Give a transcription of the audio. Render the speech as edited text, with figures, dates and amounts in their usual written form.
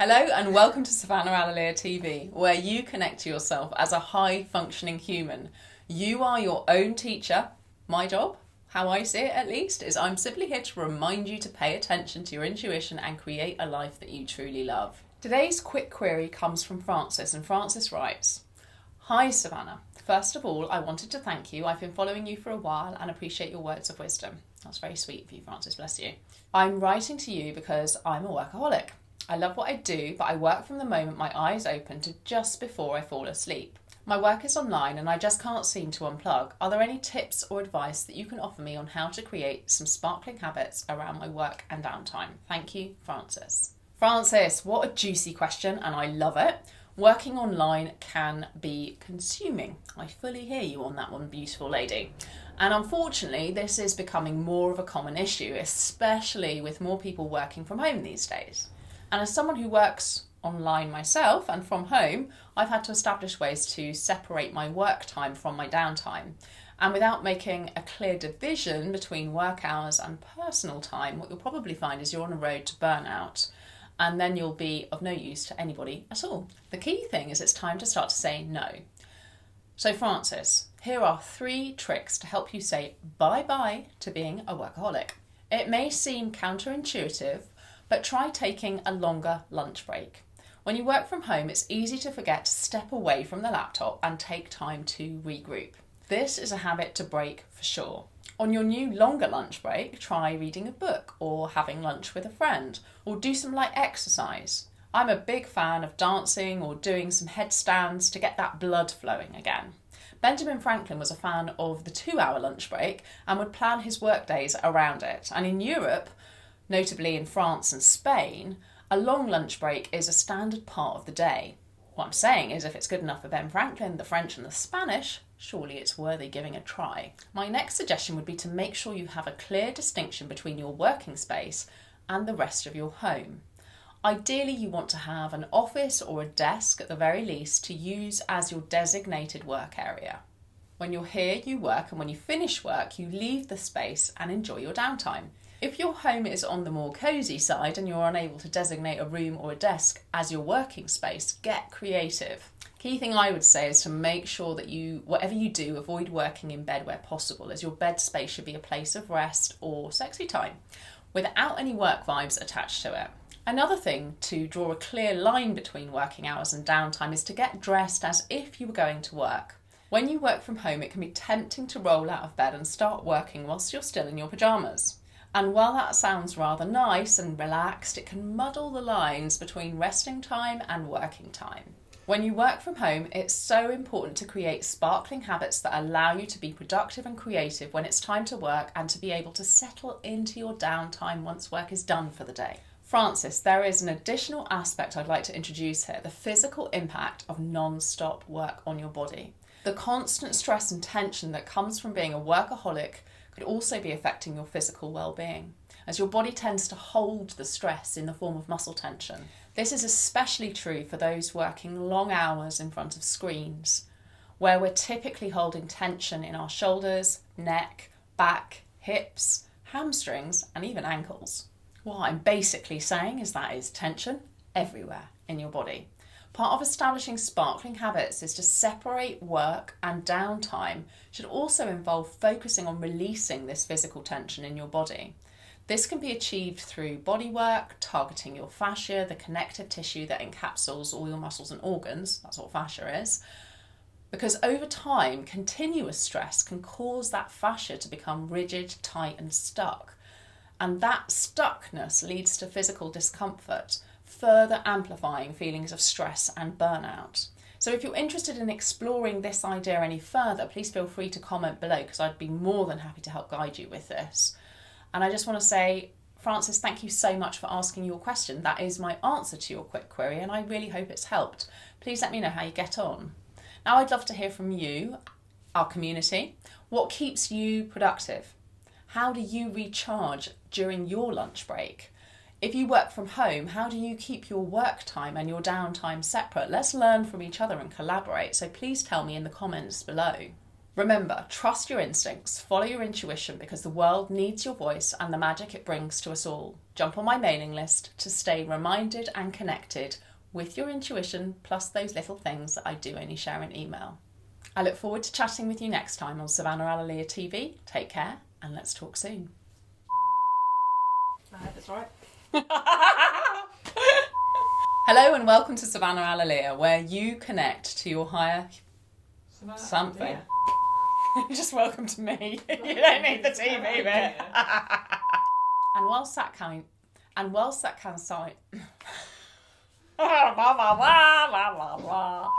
Hello and welcome to Savannah Alalia TV, where you connect to yourself as a high-functioning human. You are your own teacher. My job, how I see it at least, is I'm simply here to remind you to pay attention to your intuition and create a life that you truly love. Today's quick query comes from Francis, and Francis writes, Hi Savannah. First of all, I wanted to thank you. I've been following you for a while and appreciate your words of wisdom. That's very sweet of you, Francis, bless you. I'm writing to you because I'm a workaholic. I love what I do, but I work from the moment my eyes open to just before I fall asleep. My work is online and I just can't seem to unplug. Are there any tips or advice that you can offer me on how to create some sparkling habits around my work and downtime? Thank you, Francis. Francis, what a juicy question, and I love it. Working online can be consuming. I fully hear you on that one, beautiful lady. And unfortunately, this is becoming more of a common issue, especially with more people working from home these days. And as someone who works online myself and from home, I've had to establish ways to separate my work time from my downtime. And without making a clear division between work hours and personal time, what you'll probably find is you're on a road to burnout, and then you'll be of no use to anybody at all. The key thing is it's time to start to say no. So Francis, here are 3 tricks to help you say bye-bye to being a workaholic. It may seem counterintuitive, but try taking a longer lunch break. When you work from home, it's easy to forget to step away from the laptop and take time to regroup. This is a habit to break for sure. On your new longer lunch break, try reading a book or having lunch with a friend or do some light exercise. I'm a big fan of dancing or doing some headstands to get that blood flowing again. Benjamin Franklin was a fan of the 2-hour lunch break and would plan his work days around it. And in Europe, notably in France and Spain, a long lunch break is a standard part of the day. What I'm saying is if it's good enough for Ben Franklin, the French and the Spanish, surely it's worthy giving a try. My next suggestion would be to make sure you have a clear distinction between your working space and the rest of your home. Ideally, you want to have an office or a desk at the very least to use as your designated work area. When you're here, you work, and when you finish work, you leave the space and enjoy your downtime. If your home is on the more cosy side and you're unable to designate a room or a desk as your working space, get creative. Key thing I would say is to make sure that whatever you do, avoid working in bed where possible, as your bed space should be a place of rest or sexy time, without any work vibes attached to it. Another thing to draw a clear line between working hours and downtime is to get dressed as if you were going to work. When you work from home, it can be tempting to roll out of bed and start working whilst you're still in your pyjamas. And while that sounds rather nice and relaxed, it can muddle the lines between resting time and working time. When you work from home, it's so important to create sparkling habits that allow you to be productive and creative when it's time to work and to be able to settle into your downtime once work is done for the day. Francis, there is an additional aspect I'd like to introduce here, the physical impact of non-stop work on your body. The constant stress and tension that comes from being a workaholic could also be affecting your physical well-being, as your body tends to hold the stress in the form of muscle tension. This is especially true for those working long hours in front of screens, where we're typically holding tension in our shoulders, neck, back, hips, hamstrings, and even ankles. What I'm basically saying is that is tension everywhere in your body. Part of establishing sparkling habits is to separate work and downtime should also involve focusing on releasing this physical tension in your body. This can be achieved through body work, targeting your fascia, the connective tissue that encapsulates all your muscles and organs. That's what fascia is. Because over time, continuous stress can cause that fascia to become rigid, tight and stuck. And that stuckness leads to physical discomfort, further amplifying feelings of stress and burnout. So if you're interested in exploring this idea any further, please feel free to comment below because I'd be more than happy to help guide you with this. And I just want to say, Francis, thank you so much for asking your question. That is my answer to your quick query and I really hope it's helped. Please let me know how you get on. Now I'd love to hear from you, our community. What keeps you productive? How do you recharge during your lunch break? If you work from home, how do you keep your work time and your downtime separate? Let's learn from each other and collaborate. So please tell me in the comments below. Remember, trust your instincts, follow your intuition because the world needs your voice and the magic it brings to us all. Jump on my mailing list to stay reminded and connected with your intuition, plus those little things that I do only share in email. I look forward to chatting with you next time on Savannah Alalea TV. Take care and let's talk soon. I hope it's right. Hello and welcome to Savannah Alalea, where you connect to your higher something. Yeah. Just welcome to me. You don't need the TV bit. And whilst that can sign. Blah, blah, blah, blah, blah, blah.